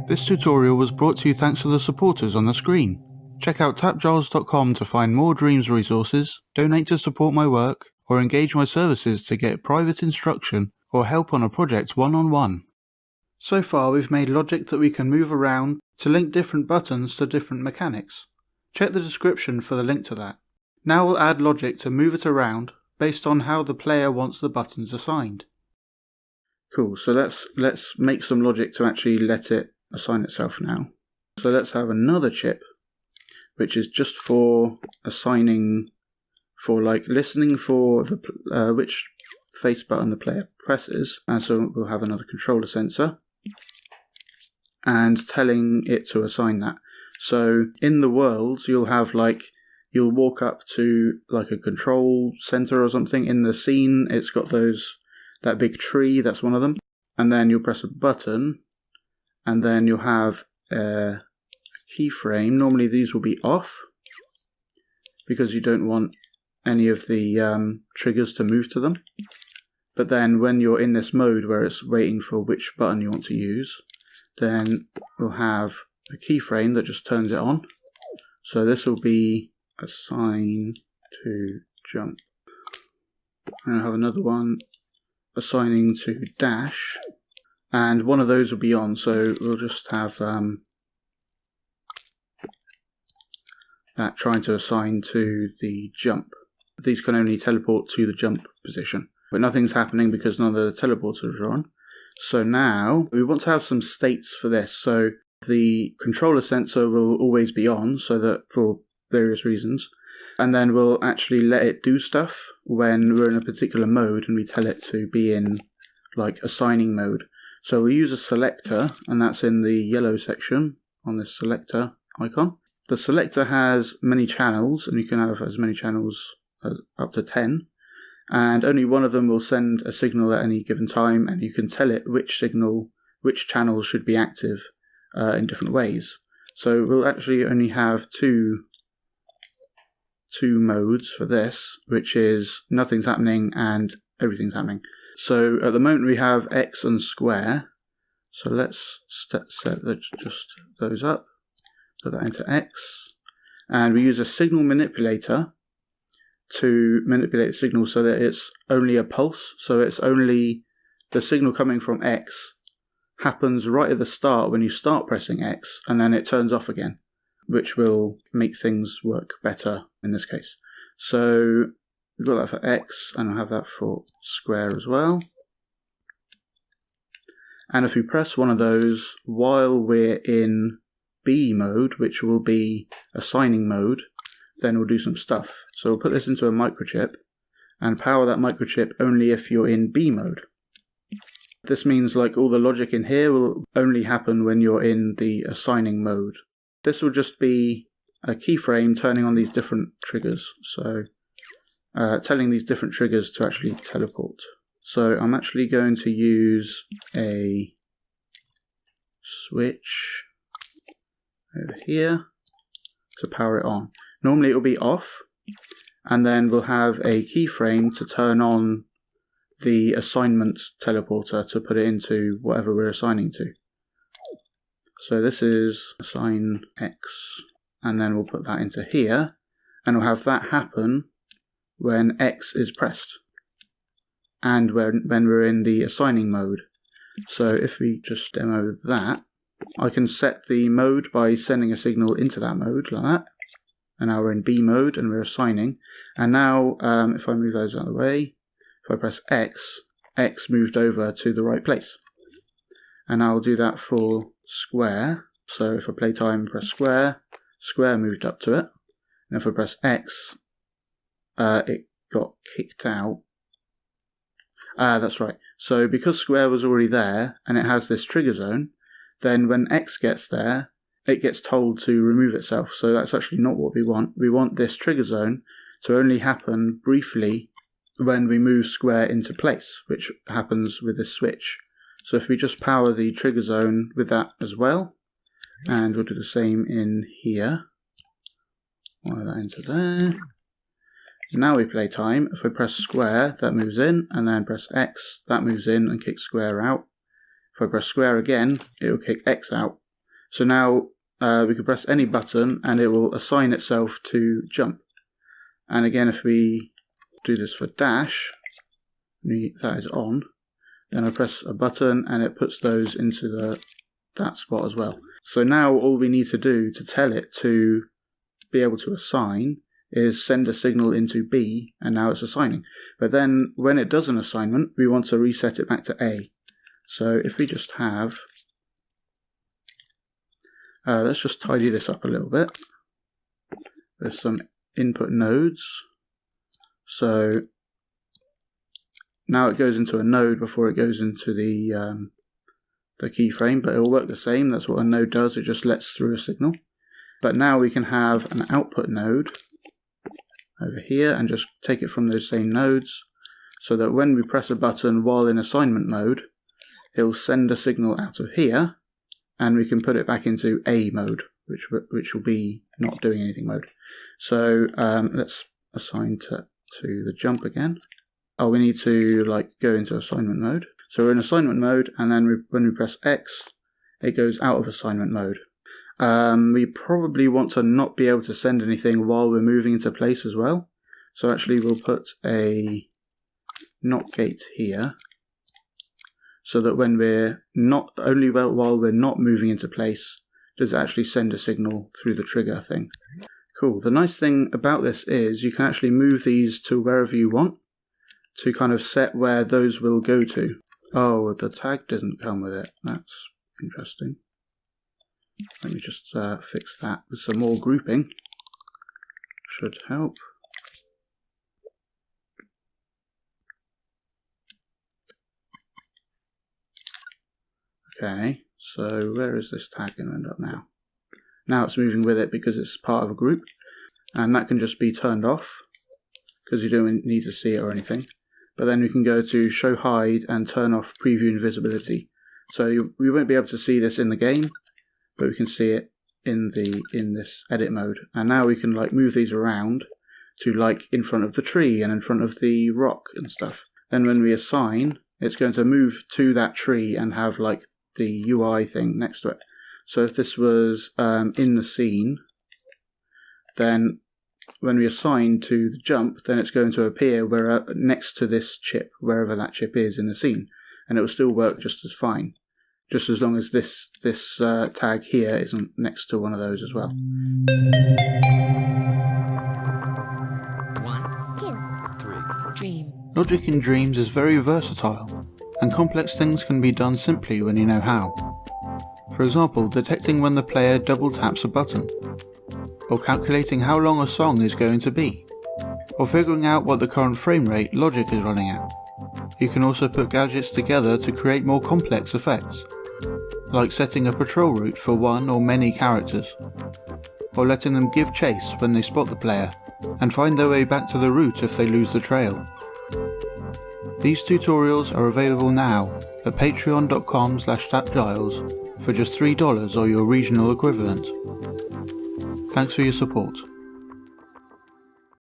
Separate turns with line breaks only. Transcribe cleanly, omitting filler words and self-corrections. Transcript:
This tutorial was brought to you thanks to the supporters on the screen. Check out TAPgiles.com to find more Dreams resources, donate to support my work, or engage my services to get private instruction or help on a project one-on-one. So far we've made logic that we can move around to link different buttons to different mechanics. Check the description for the link to that. Now we'll add logic to move it around based on how the player wants the buttons assigned. Cool, so let's make some logic to actually let it assign itself now. So let's have another chip which is just for assigning, for like listening for the which face button the player presses, and so we'll have another controller sensor and telling it to assign that. So in the worlds you'll have you'll walk up to like a control center or something. In the scene it's got that big tree, that's one of them, and then you'll press a button and then you'll have a keyframe. Normally these will be off because you don't want any of the triggers to move to them. But then when you're in this mode where it's waiting for which button you want to use, then we'll have a keyframe that just turns it on. So this will be assign to jump. And I'll have another one assigning to dash, and one of those will be on, so we'll just have that trying to assign to the jump. These can only teleport to the jump position, but nothing's happening because none of the teleporters are on. So now we want to have some states for this. So the controller sensor will always be on, so that for various reasons, and then we'll actually let it do stuff when we're in a particular mode and we tell it to be in like assigning mode. So we'll use a selector, and that's in the yellow section on this selector icon. The selector has many channels, and you can have as many channels as up to 10, and only one of them will send a signal at any given time, and you can tell it which channels should be active in different ways. So we'll actually only have two modes for this, which is nothing's happening and everything's happening. So at the moment we have X and square, so let's set just those up, put that into X, and we use a signal manipulator to manipulate the signal so that it's only a pulse, so it's only the signal coming from X happens right at the start when you start pressing X, and then it turns off again, which will make things work better in this case. So we've got that for X, and I'll have that for square as well. And if we press one of those while we're in B mode, which will be assigning mode, then we'll do some stuff. So we'll put this into a microchip and power that microchip only if you're in B mode. This means like all the logic in here will only happen when you're in the assigning mode. This will just be a keyframe turning on these different triggers. So telling these different triggers to actually teleport. So I'm actually going to use a switch over here to power it on. Normally it will be off, and then we'll have a keyframe to turn on the assignment teleporter to put it into whatever we're assigning to. So this is assign X, and then we'll put that into here, and we'll have that happen when X is pressed and when we're in the assigning mode. So if we just demo that, I can set the mode by sending a signal into that mode like that, and now we're in B mode and we're assigning. And now if I move those out of the way, if I press X, X moved over to the right place. And I'll do that for square. So if I play time, press square, square moved up to it. And if I press X, it got kicked out. That's right. So because square was already there and it has this trigger zone, then when X gets there, it gets told to remove itself. So that's actually not what we want. We want this trigger zone to only happen briefly when we move square into place, which happens with this switch. So if we just power the trigger zone with that as well, and we'll do the same in here, wire that into there, Now we play time. If I press square, that moves in, and then press X, that moves in and kicks square out. If I press square again, it will kick X out. So now we can press any button and it will assign itself to jump. And again, if we do this for dash, that is on, then I press a button and it puts those into that spot as well. So now all we need to do to tell it to be able to assign is send a signal into B, and now it's assigning. But then when it does an assignment, we want to reset it back to A. So if we just have, let's just tidy this up a little bit. There's some input nodes. So now it goes into a node before it goes into the keyframe, but it will work the same. That's what a node does, it just lets through a signal. But now we can have an output node over here and just take it from those same nodes, so that when we press a button while in assignment mode, it'll send a signal out of here, and we can put it back into A mode, which will be not doing anything mode. So let's assign to the jump again. Oh, we need to go into assignment mode. So we're in assignment mode, and then when we press X, it goes out of assignment mode. We probably want to not be able to send anything while we're moving into place as well. So actually we'll put a not gate here, so that when we're not, only while we're not moving into place, does it actually send a signal through the trigger thing. Cool. The nice thing about this is you can actually move these to wherever you want to kind of set where those will go to. Oh, the tag didn't come with it. That's interesting. Let me just fix that with some more grouping. Should help. Okay, so where is this tag going to end up now? Now it's moving with it because it's part of a group, and that can just be turned off because you don't need to see it or anything. But then we can go to show hide and turn off preview invisibility. So we won't be able to see this in the game, but we can see it in this edit mode. And now we can move these around to in front of the tree and in front of the rock and stuff. Then when we assign, it's going to move to that tree and have the UI thing next to it. So if this was in the scene, then when we assign to the jump, then it's going to appear next to this chip, wherever that chip is in the scene, and it will still work just as fine, just as long as this tag here isn't next to one of those as well.
1, 2, 3. Dream.
Logic in Dreams is very versatile, and complex things can be done simply when you know how. For example, detecting when the player double taps a button, or calculating how long a song is going to be, or figuring out what the current frame rate logic is running at. You can also put gadgets together to create more complex effects, like setting a patrol route for one or many characters, or letting them give chase when they spot the player, and find their way back to the route if they lose the trail. These tutorials are available now at patreon.com/TAPgiles for just $3 or your regional equivalent. Thanks for your support.